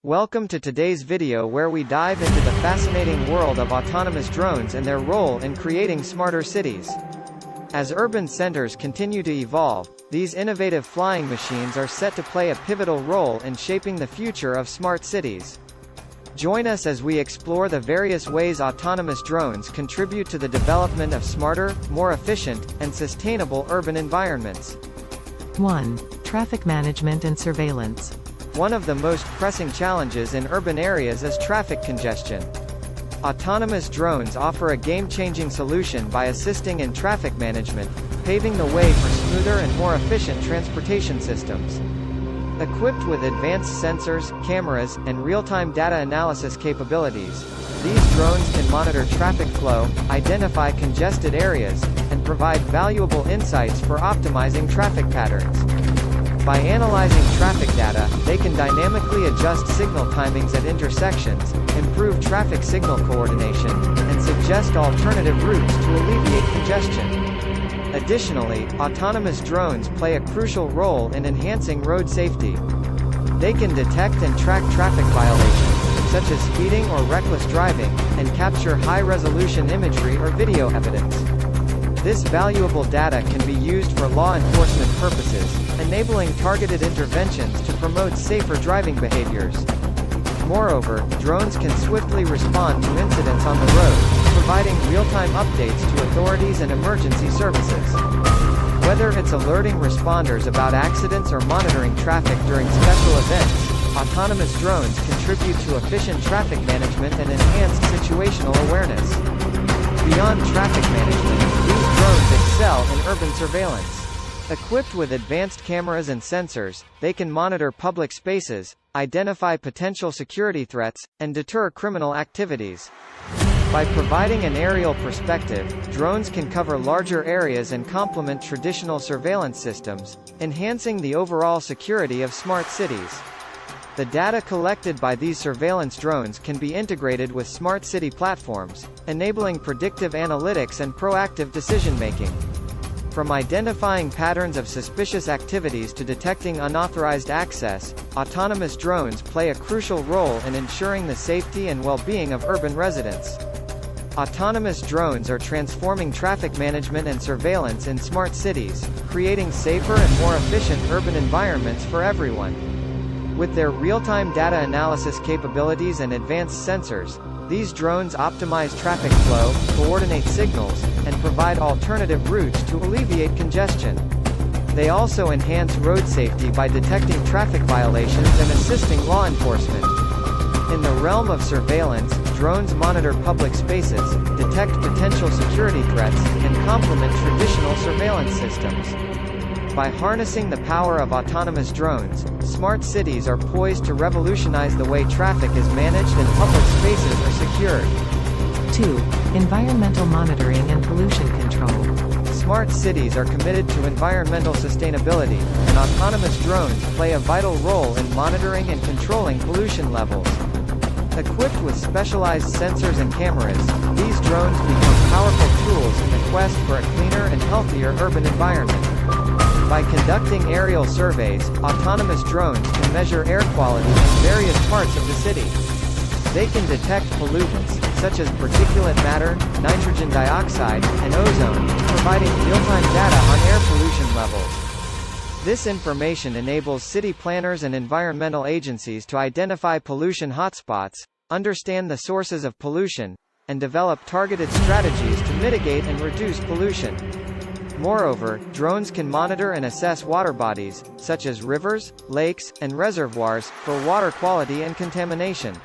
Welcome to today's video where we dive into the fascinating world of autonomous drones and their role in creating smarter cities. As urban centers continue to evolve, these innovative flying machines are set to play a pivotal role in shaping the future of smart cities. Join us as we explore the various ways autonomous drones contribute to the development of smarter, more efficient, and sustainable urban environments. 1. Traffic management and surveillance. One of the most pressing challenges in urban areas is traffic congestion. Autonomous drones offer a game-changing solution by assisting in traffic management, paving the way for smoother and more efficient transportation systems. Equipped with advanced sensors, cameras, and real-time data analysis capabilities, these drones can monitor traffic flow, identify congested areas, and provide valuable insights for optimizing traffic patterns. By analyzing traffic data, they can dynamically adjust signal timings at intersections, improve traffic signal coordination, and suggest alternative routes to alleviate congestion. Additionally, autonomous drones play a crucial role in enhancing road safety. They can detect and track traffic violations, such as speeding or reckless driving, and capture high-resolution imagery or video evidence. This valuable data can be used for law enforcement purposes, enabling targeted interventions to promote safer driving behaviors. Moreover, drones can swiftly respond to incidents on the road, providing real-time updates to authorities and emergency services. Whether it's alerting responders about accidents or monitoring traffic during special events, autonomous drones contribute to efficient traffic management and enhanced situational awareness. Beyond traffic management, these drones excel in urban surveillance. Equipped with advanced cameras and sensors, they can monitor public spaces, identify potential security threats, and deter criminal activities. By providing an aerial perspective, drones can cover larger areas and complement traditional surveillance systems, enhancing the overall security of smart cities. The data collected by these surveillance drones can be integrated with smart city platforms, enabling predictive analytics and proactive decision-making. From identifying patterns of suspicious activities to detecting unauthorized access, autonomous drones play a crucial role in ensuring the safety and well-being of urban residents. Autonomous drones are transforming traffic management and surveillance in smart cities, creating safer and more efficient urban environments for everyone. With their real-time data analysis capabilities and advanced sensors, these drones optimize traffic flow, coordinate signals, and provide alternative routes to alleviate congestion. They also enhance road safety by detecting traffic violations and assisting law enforcement. In the realm of surveillance, drones monitor public spaces, detect potential security threats, and complement traditional surveillance systems. By harnessing the power of autonomous drones, smart cities are poised to revolutionize the way traffic is managed and public spaces are secured. 2. Environmental monitoring and pollution control. Smart cities are committed to environmental sustainability, and autonomous drones play a vital role in monitoring and controlling pollution levels. Equipped with specialized sensors and cameras, these drones become powerful tools in the quest for a cleaner and healthier urban environment. By conducting aerial surveys, autonomous drones can measure air quality in various parts of the city. They can detect pollutants, such as particulate matter, nitrogen dioxide, and ozone, providing real-time data on air pollution levels. This information enables city planners and environmental agencies to identify pollution hotspots, understand the sources of pollution, and develop targeted strategies to mitigate and reduce pollution. Moreover, drones can monitor and assess water bodies, such as rivers, lakes, and reservoirs, for water quality and contamination.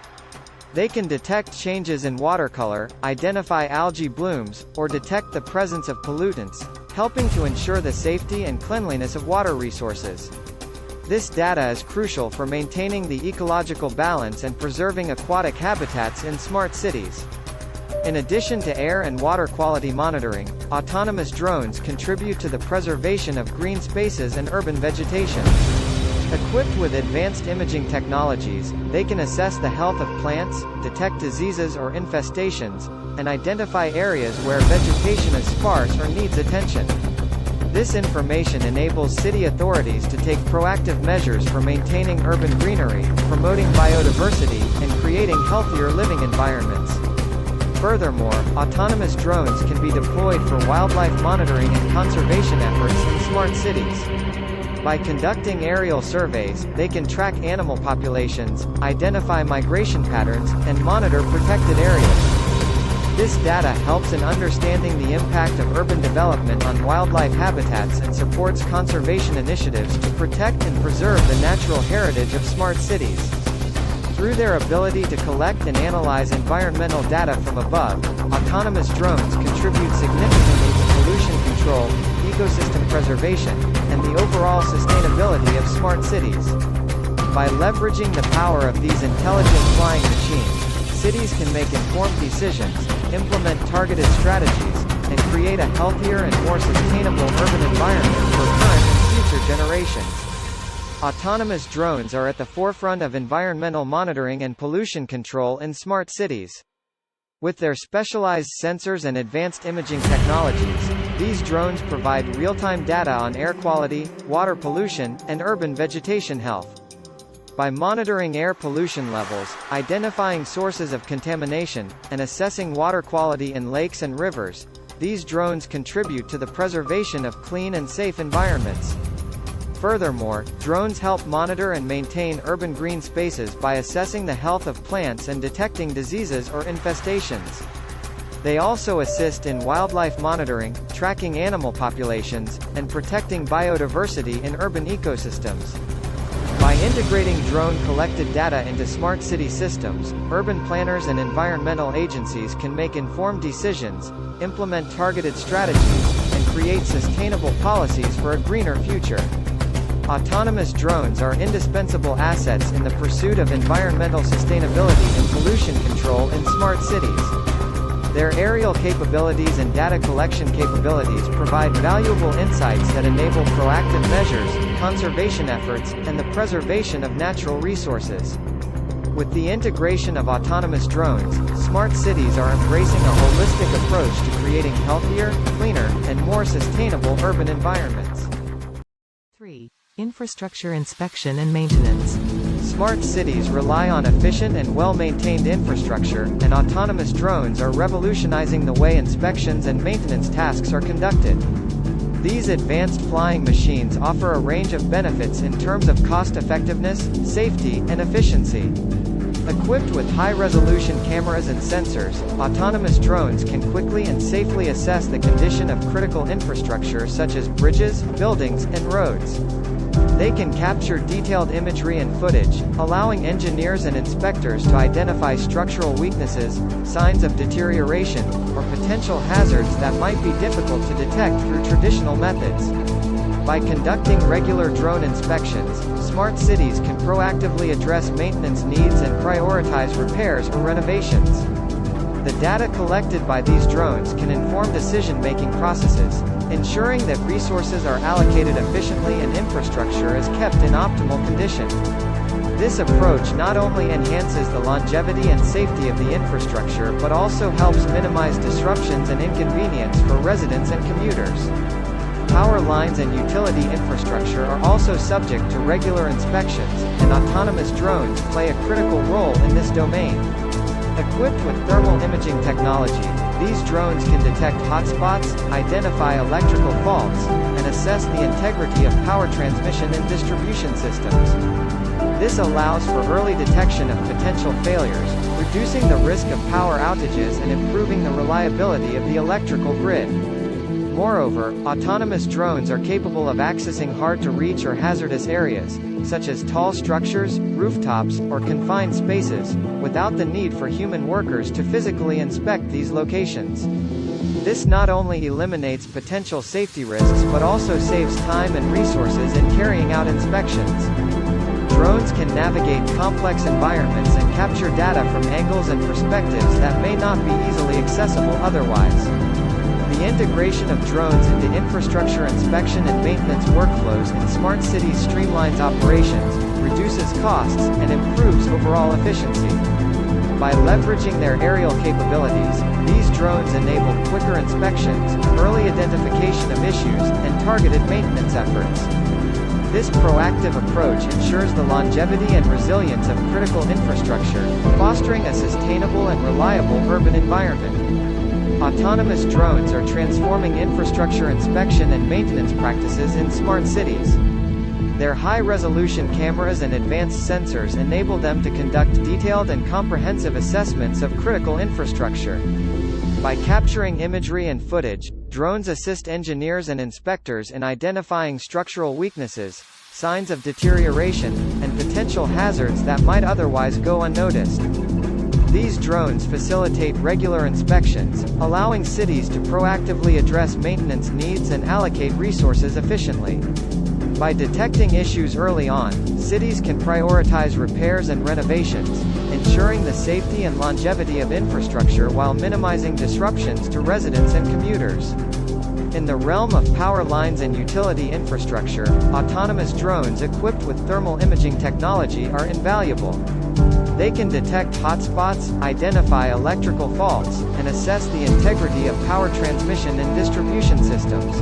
They can detect changes in water color, identify algae blooms, or detect the presence of pollutants, helping to ensure the safety and cleanliness of water resources. This data is crucial for maintaining the ecological balance and preserving aquatic habitats in smart cities. In addition to air and water quality monitoring, autonomous drones contribute to the preservation of green spaces and urban vegetation. Equipped with advanced imaging technologies, they can assess the health of plants, detect diseases or infestations, and identify areas where vegetation is sparse or needs attention. This information enables city authorities to take proactive measures for maintaining urban greenery, promoting biodiversity, and creating healthier living environments. Furthermore, autonomous drones can be deployed for wildlife monitoring and conservation efforts in smart cities. By conducting aerial surveys, they can track animal populations, identify migration patterns, and monitor protected areas. This data helps in understanding the impact of urban development on wildlife habitats and supports conservation initiatives to protect and preserve the natural heritage of smart cities. Through their ability to collect and analyze environmental data from above, autonomous drones contribute significantly to pollution control, ecosystem preservation, and the overall sustainability of smart cities. By leveraging the power of these intelligent flying machines, cities can make informed decisions, implement targeted strategies, and create a healthier and more sustainable urban environment for current and future generations. Autonomous drones are at the forefront of environmental monitoring and pollution control in smart cities. With their specialized sensors and advanced imaging technologies, these drones provide real-time data on air quality, water pollution, and urban vegetation health. By monitoring air pollution levels, identifying sources of contamination, and assessing water quality in lakes and rivers, these drones contribute to the preservation of clean and safe environments. Furthermore, drones help monitor and maintain urban green spaces by assessing the health of plants and detecting diseases or infestations. They also assist in wildlife monitoring, tracking animal populations, and protecting biodiversity in urban ecosystems. By integrating drone-collected data into smart city systems, urban planners and environmental agencies can make informed decisions, implement targeted strategies, and create sustainable policies for a greener future. Autonomous drones are indispensable assets in the pursuit of environmental sustainability and pollution control in smart cities. Their aerial capabilities and data collection capabilities provide valuable insights that enable proactive measures, conservation efforts, and the preservation of natural resources. With the integration of autonomous drones, smart cities are embracing a holistic approach to creating healthier, cleaner, and more sustainable urban environments. 3. Infrastructure inspection and maintenance. Smart cities rely on efficient and well-maintained infrastructure, and autonomous drones are revolutionizing the way inspections and maintenance tasks are conducted. These advanced flying machines offer a range of benefits in terms of cost-effectiveness, safety, and efficiency. Equipped with high-resolution cameras and sensors, autonomous drones can quickly and safely assess the condition of critical infrastructure such as bridges, buildings, and roads. They can capture detailed imagery and footage, allowing engineers and inspectors to identify structural weaknesses, signs of deterioration, or potential hazards that might be difficult to detect through traditional methods. By conducting regular drone inspections, smart cities can proactively address maintenance needs and prioritize repairs or renovations. The data collected by these drones can inform decision-making processes, ensuring that resources are allocated efficiently and infrastructure is kept in optimal condition. This approach not only enhances the longevity and safety of the infrastructure but also helps minimize disruptions and inconvenience for residents and commuters. Power lines and utility infrastructure are also subject to regular inspections, and autonomous drones play a critical role in this domain. Equipped with thermal imaging technology, these drones can detect hotspots, identify electrical faults, and assess the integrity of power transmission and distribution systems. This allows for early detection of potential failures, reducing the risk of power outages and improving the reliability of the electrical grid. Moreover, autonomous drones are capable of accessing hard-to-reach or hazardous areas, such as tall structures, rooftops, or confined spaces, without the need for human workers to physically inspect these locations. This not only eliminates potential safety risks but also saves time and resources in carrying out inspections. Drones can navigate complex environments and capture data from angles and perspectives that may not be easily accessible otherwise. The integration of drones into infrastructure inspection and maintenance workflows in smart cities streamlines operations, reduces costs, and improves overall efficiency. By leveraging their aerial capabilities, these drones enable quicker inspections, early identification of issues, and targeted maintenance efforts. This proactive approach ensures the longevity and resilience of critical infrastructure, fostering a sustainable and reliable urban environment. Autonomous drones are transforming infrastructure inspection and maintenance practices in smart cities. Their high-resolution cameras and advanced sensors enable them to conduct detailed and comprehensive assessments of critical infrastructure. By capturing imagery and footage, drones assist engineers and inspectors in identifying structural weaknesses, signs of deterioration, and potential hazards that might otherwise go unnoticed. These drones facilitate regular inspections, allowing cities to proactively address maintenance needs and allocate resources efficiently. By detecting issues early on, cities can prioritize repairs and renovations, ensuring the safety and longevity of infrastructure while minimizing disruptions to residents and commuters. In the realm of power lines and utility infrastructure, autonomous drones equipped with thermal imaging technology are invaluable. They can detect hotspots, identify electrical faults, and assess the integrity of power transmission and distribution systems.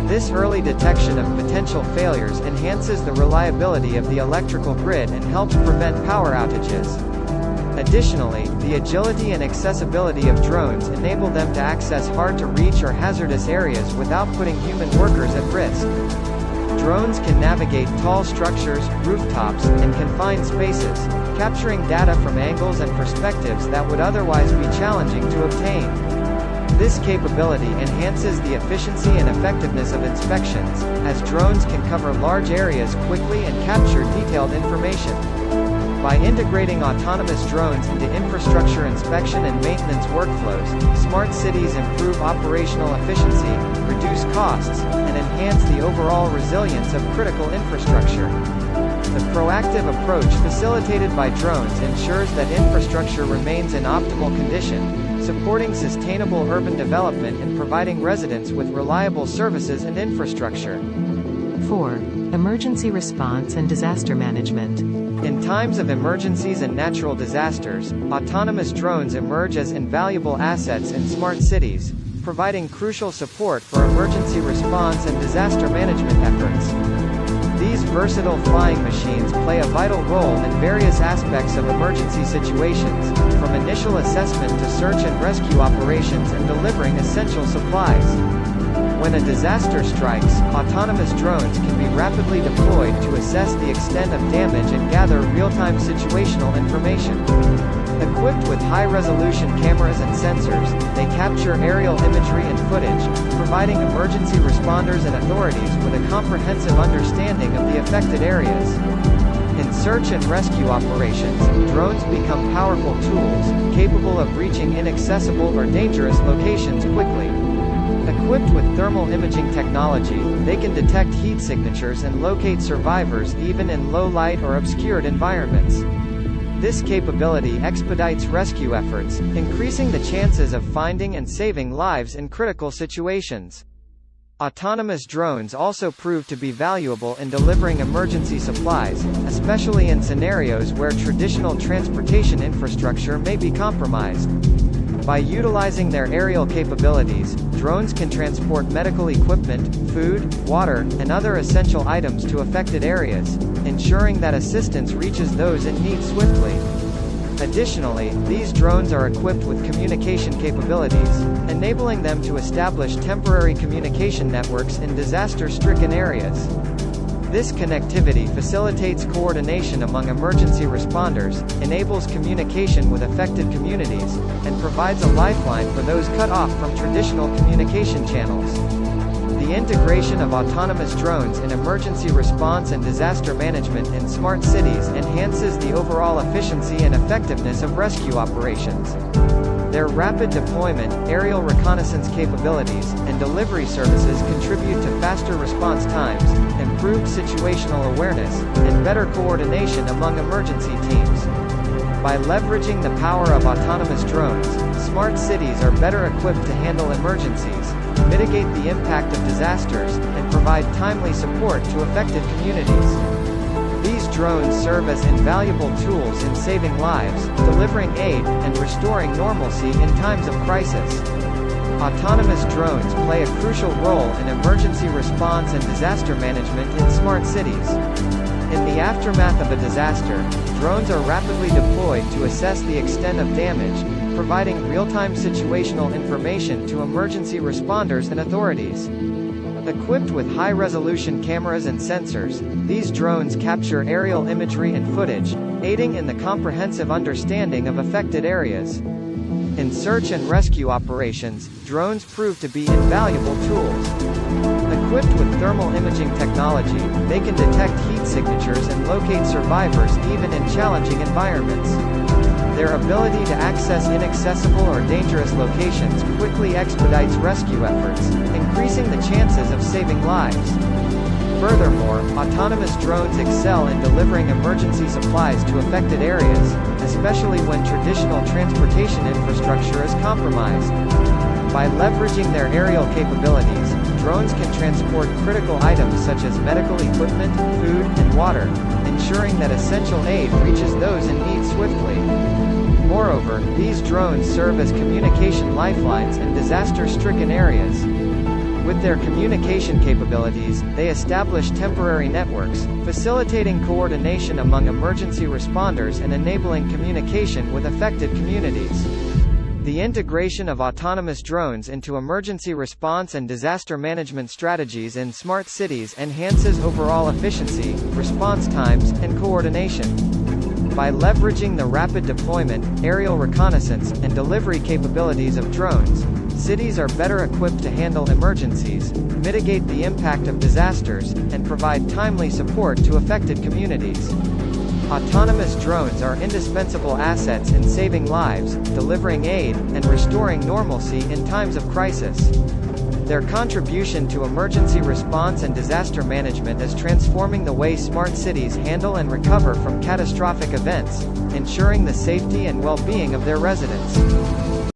This early detection of potential failures enhances the reliability of the electrical grid and helps prevent power outages. Additionally, the agility and accessibility of drones enable them to access hard-to-reach or hazardous areas without putting human workers at risk. Drones can navigate tall structures, rooftops, and confined spaces, capturing data from angles and perspectives that would otherwise be challenging to obtain. This capability enhances the efficiency and effectiveness of inspections, as drones can cover large areas quickly and capture detailed information. By integrating autonomous drones into infrastructure inspection and maintenance workflows, smart cities improve operational efficiency, reduce costs, and enhance the overall resilience of critical infrastructure. The proactive approach facilitated by drones ensures that infrastructure remains in optimal condition, supporting sustainable urban development and providing residents with reliable services and infrastructure. 4. Emergency response and disaster management. In times of emergencies and natural disasters, autonomous drones emerge as invaluable assets in smart cities, providing crucial support for emergency response and disaster management efforts. These versatile flying machines play a vital role in various aspects of emergency situations, from initial assessment to search and rescue operations and delivering essential supplies. When a disaster strikes, autonomous drones can be rapidly deployed to assess the extent of damage and gather real-time situational information. Equipped with high-resolution cameras and sensors, they capture aerial imagery and footage, providing emergency responders and authorities with a comprehensive understanding of the affected areas. In search and rescue operations, drones become powerful tools, capable of reaching inaccessible or dangerous locations quickly. Equipped with thermal imaging technology, they can detect heat signatures and locate survivors even in low-light or obscured environments. This capability expedites rescue efforts, increasing the chances of finding and saving lives in critical situations. Autonomous drones also prove to be valuable in delivering emergency supplies, especially in scenarios where traditional transportation infrastructure may be compromised. By utilizing their aerial capabilities, drones can transport medical equipment, food, water, and other essential items to affected areas, ensuring that assistance reaches those in need swiftly. Additionally, these drones are equipped with communication capabilities, enabling them to establish temporary communication networks in disaster-stricken areas. This connectivity facilitates coordination among emergency responders, enables communication with affected communities, and provides a lifeline for those cut off from traditional communication channels. The integration of autonomous drones in emergency response and disaster management in smart cities enhances the overall efficiency and effectiveness of rescue operations. Their rapid deployment, aerial reconnaissance capabilities, and delivery services contribute to faster response times, improved situational awareness, and better coordination among emergency teams. By leveraging the power of autonomous drones, smart cities are better equipped to handle emergencies, mitigate the impact of disasters, and provide timely support to affected communities. These drones serve as invaluable tools in saving lives, delivering aid, and restoring normalcy in times of crisis. Autonomous drones play a crucial role in emergency response and disaster management in smart cities. In the aftermath of a disaster, drones are rapidly deployed to assess the extent of damage, providing real-time situational information to emergency responders and authorities. Equipped with high-resolution cameras and sensors, these drones capture aerial imagery and footage, aiding in the comprehensive understanding of affected areas. In search and rescue operations, drones prove to be invaluable tools. Equipped with thermal imaging technology, they can detect heat signatures and locate survivors even in challenging environments. Their ability to access inaccessible or dangerous locations quickly expedites rescue efforts, increasing the chances of saving lives. Furthermore, autonomous drones excel in delivering emergency supplies to affected areas, especially when traditional transportation infrastructure is compromised. By leveraging their aerial capabilities, drones can transport critical items such as medical equipment, food, and water, ensuring that essential aid reaches those in need swiftly. Moreover, these drones serve as communication lifelines in disaster-stricken areas. With their communication capabilities, they establish temporary networks, facilitating coordination among emergency responders and enabling communication with affected communities. The integration of autonomous drones into emergency response and disaster management strategies in smart cities enhances overall efficiency, response times, and coordination. By leveraging the rapid deployment, aerial reconnaissance, and delivery capabilities of drones, cities are better equipped to handle emergencies, mitigate the impact of disasters, and provide timely support to affected communities. Autonomous drones are indispensable assets in saving lives, delivering aid, and restoring normalcy in times of crisis. Their contribution to emergency response and disaster management is transforming the way smart cities handle and recover from catastrophic events, ensuring the safety and well-being of their residents.